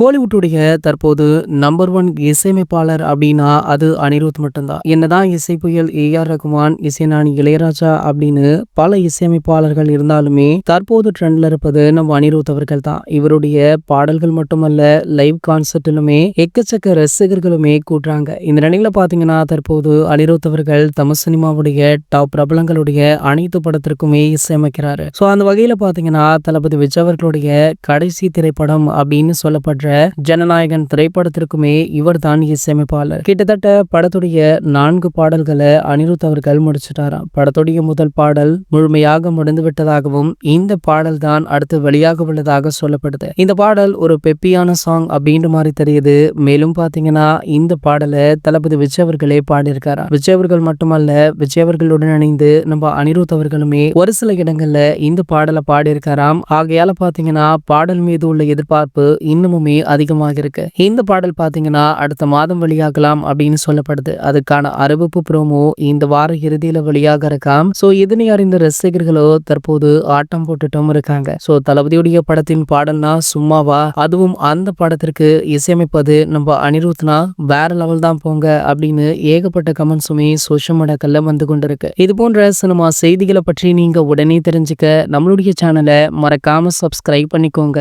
கோலிவுட்டுடைய தற்போது நம்பர் 1 இசையமைப்பாளர் அப்படின்னா அது அனிருத் மட்டும்தான். என்னதான் இசை புயல் ஏ.ஆர். ரகுமான், இசைஞானி இளையராஜா அப்படின்னு பல இசையமைப்பாளர்கள் இருந்தாலுமே தற்போது ட்ரெண்ட்ல இருப்பது நம்ம அனிருத் அவர்கள் தான். இவருடைய பாடல்கள் மட்டுமல்ல, லைவ் கான்சர்ட்டிலுமே எக்கச்சக்க ரசிகர்களுமே கூட்டுறாங்க. இந்த நிலையில பாத்தீங்கன்னா தற்போது அனிருத் அவர்கள் தமிழ் சினிமாவுடைய டாப் பிரபலங்களுடைய அனைத்து படத்திற்குமே இசையமைக்கிறாரு. ஸோ அந்த வகையில பாத்தீங்கன்னா தளபதி விஜய் அவர்களுடைய கடைசி திரைப்படம் அப்படின்னு சொல்லப்படுற ஜனநாயகன் திரைப்படத்திற்குமே இவர் தான் இசையமைப்பாளர். கிட்டத்தட்ட படத்துடைய 4 பாடல்களை அனிருத் அவர்கள் முடிச்சிட்டாராம். படத்துடைய முதல் பாடல் முழுமையாக முடிந்து விட்டதாகவும் இந்த பாடல் தான் அடுத்து வெளியாக உள்ளதாக சொல்லப்படுது. இந்த பாடல் ஒரு பெப்பியான சாங் அப்படின்ற மாதிரி தெரியுது. மேலும் பாத்தீங்கன்னா இந்த பாடலை தளபதி விஜய் அவர்களே பாடியிருக்காரா. விஜய் அவர்கள் மட்டுமல்ல, விஜய் அவர்களுடன் இணைந்து நம்ம அனிருத் அவர்களுமே ஒரு சில இடங்கள்ல இந்த பாடலை பாடியிருக்காராம். ஆகையால பாத்தீங்கன்னா பாடல் மீது உள்ள எதிர்பார்ப்பு இன்னமுமே அதிகமாக இருக்கு. இந்த பாடல் பாத்தீங்கன்னா அடுத்த மாதம் வெளியாகலாம் அப்படின்னு சொல்லப்படுது. அதுக்கான அறிவிப்பு ப்ரோமோ இந்த வார இறுதியில வெளியாக இருக்காம். சோ இதனை அறிந்த ரசிகர்களோ தற்போது ஆட்டம் போட்டுட்டும் இருக்காங்க. சோ தளபதியுடைய படத்தின் பாடல்னா சும்மாவா, அதுவும் அந்த படத்திற்கு இசையமைப்பது நம்ம அனிருத்னா வேற லெவல் தான் போங்க அப்படின்னு ஏகப்பட்ட கமெண்ட்ஸுமே சோஷியல் மீடியாக்கள்ல வந்து கொண்டிருக்கு. இது போன்ற சினிமா செய்திகளை பற்றி நீங்க உடனே தெரிஞ்சுக்க நம்மளுடைய சேனலை மறக்காம சப்ஸ்கிரைப் பண்ணிக்கோங்க.